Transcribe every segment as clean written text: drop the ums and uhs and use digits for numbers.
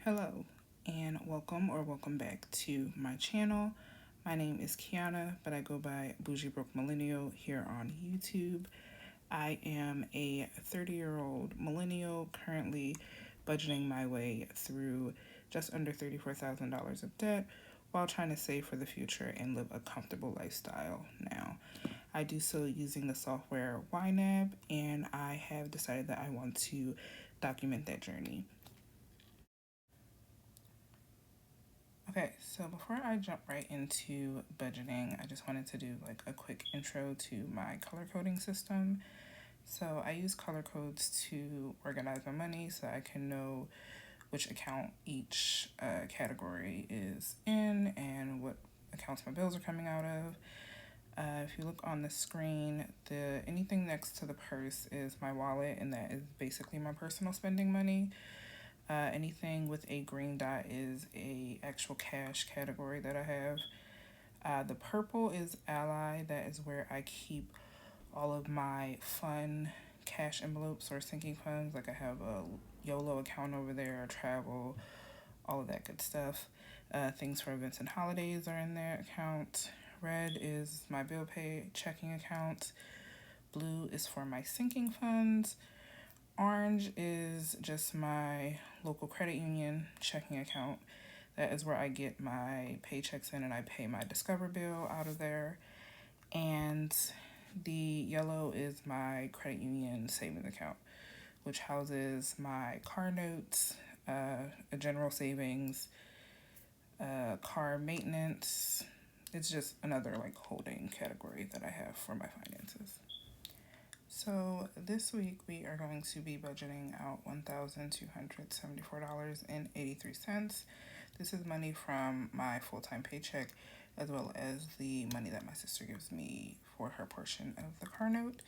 Hello and welcome back to my channel. My name is Kiana, but I go by Bougie Broke Millennial here on YouTube. I am a 30-year-old millennial currently budgeting my way through just under $34,000 of debt while trying to save for the future and live a comfortable lifestyle now. I do so using the software YNAB, and I have decided that I want to document that journey. Okay, so before I jump right into budgeting, I just wanted to do like a quick intro to my color coding system. So I use color codes to organize my money so I can know which account each category is in and what accounts my bills are coming out of. If you look on the screen, anything next to the purse is my wallet, and that is basically my personal spending money. Anything with a green dot is a actual cash category that I have. The purple is Ally. That is where I keep all of my fun cash envelopes or sinking funds. Like I have a YOLO account over there, travel, all of that good stuff. Things for events and holidays are in their account. Red is my bill pay checking account. Blue is for my sinking funds. Orange is just my local credit union checking account. That is where I get my paychecks in and I pay my Discover bill out of there. And the yellow is my credit union savings account, which houses my car notes, a general savings, car maintenance. It's just another like holding category that I have for my finances. So this week we are going to be budgeting out $1,274.83. This is money from my full-time paycheck as well as the money that my sister gives me for her portion of the car note.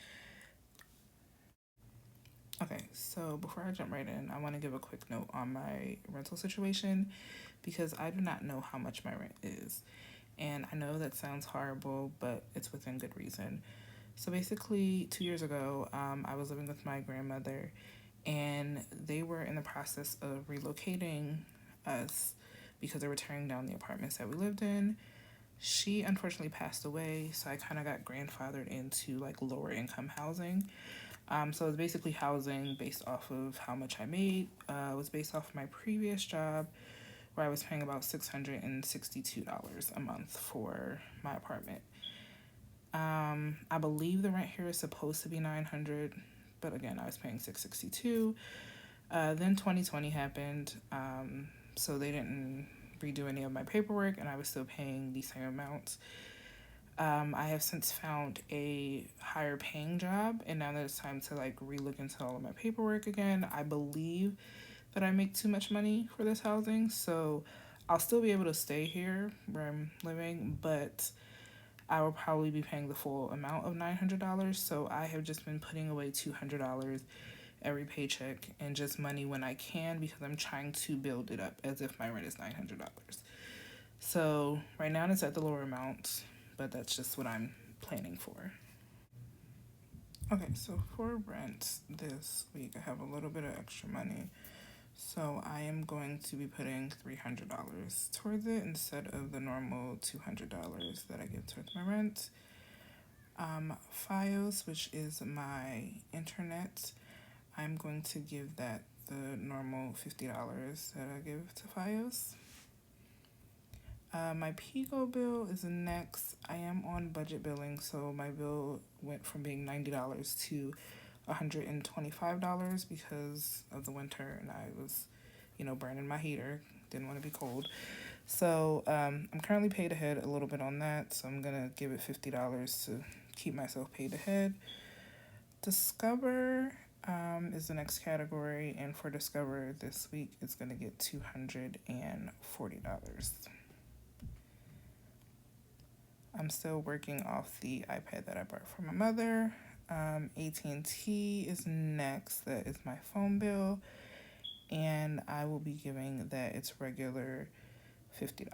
Okay, so before I jump right in, I want to give a quick note on my rental situation because I do not know how much my rent is. And I know that sounds horrible, but it's within good reason. So basically, 2 years ago, I was living with my grandmother, and they were in the process of relocating us because they were tearing down the apartments that we lived in. She unfortunately passed away, so I kind of got grandfathered into like lower income housing. So it was basically housing based off of how much I made. It was based off of my previous job, where I was paying about $662 a month for my apartment. I believe the rent here is supposed to be $900, but again, I was paying $662. Then 2020 happened, so they didn't redo any of my paperwork, and I was still paying the same amounts. I have since found a higher paying job, and now that it's time to like relook into all of my paperwork again, I believe that I make too much money for this housing, so I'll still be able to stay here where I'm living, but I will probably be paying the full amount of $900. So I have just been putting away $200 every paycheck and just money when I can because I'm trying to build it up as if my rent is $900. So right now it's at the lower amount, but that's just what I'm planning for. Okay, so for rent this week, I have a little bit of extra money. So I am going to be putting $300 towards it instead of the normal $200 that I give towards my rent. Fios, which is my internet, I'm going to give that the normal $50 that I give to Fios. My Pico bill is next. I am on budget billing, so my bill went from being $90 to $125 because of the winter, and I was, burning my heater. Didn't want to be cold. So I'm currently paid ahead a little bit on that, so I'm gonna give it $50 to keep myself paid ahead. Discover is the next category, and for Discover this week, it's gonna get $240. I'm still working off the iPad that I bought for my mother. AT&T is next. That is my phone bill, and I will be giving that its regular $50.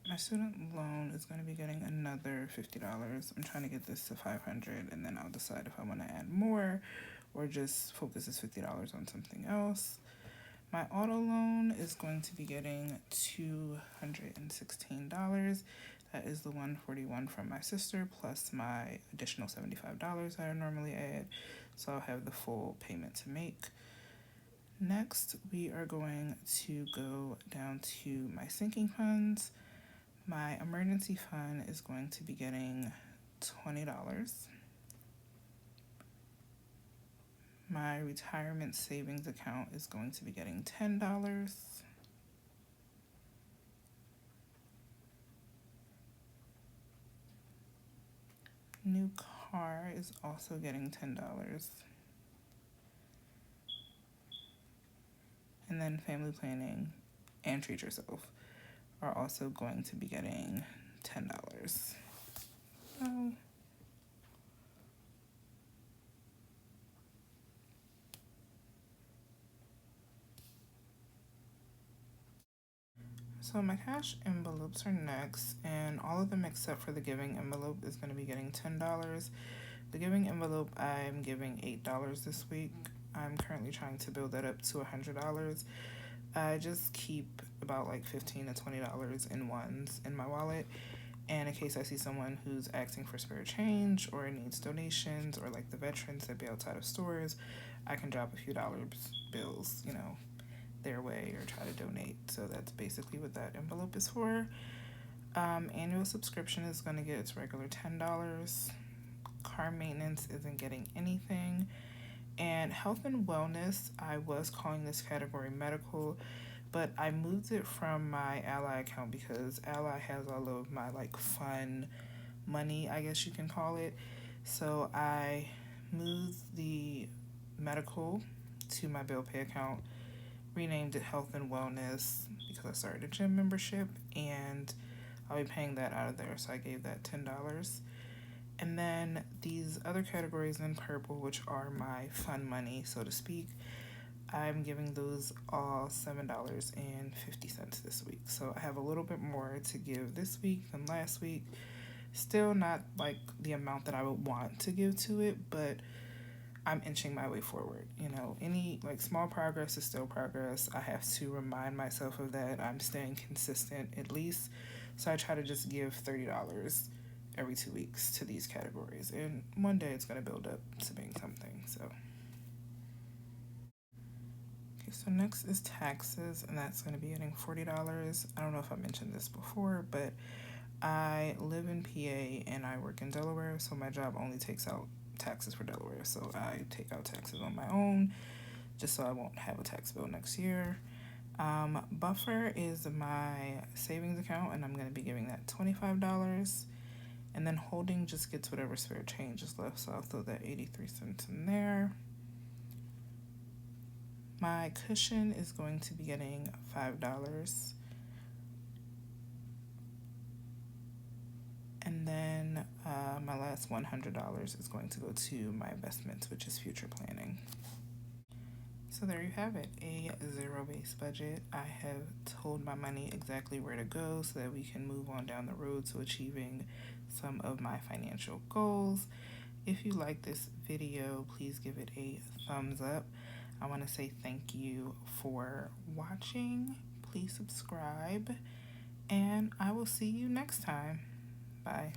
My student loan is going to be getting another $50. I'm trying to get this to $500, and then I'll decide if I want to add more or just focuses $50 on something else. My auto loan is going to be getting $216. That is the $141 from my sister plus my additional $75 that I normally add. So I'll have the full payment to make. Next, we are going to go down to my sinking funds. My emergency fund is going to be getting $20. My retirement savings account is going to be getting $10. New car is also getting $10. And then family planning and treat yourself are also going to be getting $10. So my cash envelopes are next, and all of them except for the giving envelope is going to be getting $10. The giving envelope, I'm giving $8 this week. I'm currently trying to build that up to $100. I just keep about like $15 to $20 in ones in my wallet. And in case I see someone who's asking for spare change or needs donations, or like the veterans that be outside of stores, I can drop a few dollars bills, their way, or try to donate. So that's basically what that envelope is for. Annual subscription is going to get its regular $10. Car maintenance isn't getting anything. And health and wellness, I was calling this category medical, but I moved it from my Ally account because Ally has all of my like fun money, I guess you can call it. So I moved the medical to my bill pay account, renamed it health and wellness because I started a gym membership, and I'll be paying that out of there. So I gave that $10. And then these other categories in purple, which are my fun money, so to speak, I'm giving those all $7.50 this week. So I have a little bit more to give this week than last week. Still not like the amount that I would want to give to it, but I'm inching my way forward. Any like small progress is still progress. I have to remind myself of that. I'm staying consistent at least. So I try to just give $30 every 2 weeks to these categories, and one day it's going to build up to being something. So next is taxes, and that's going to be getting $40. I don't know if I mentioned this before, but I live in PA and I work in Delaware, so my job only takes out taxes for Delaware. So I take out taxes on my own just so I won't have a tax bill next year. Buffer is my savings account, and I'm going to be giving that $25. And then holding just gets whatever spare change is left, so I'll throw that 83 cents in there. My cushion is going to be getting $5. And then my last $100 is going to go to my investments, which is future planning. So there you have it, a zero-based budget. I have told my money exactly where to go so that we can move on down the road to achieving some of my financial goals. If you like this video, please give it a thumbs up. I want to say thank you for watching. Please subscribe, and I will see you next time. Bye.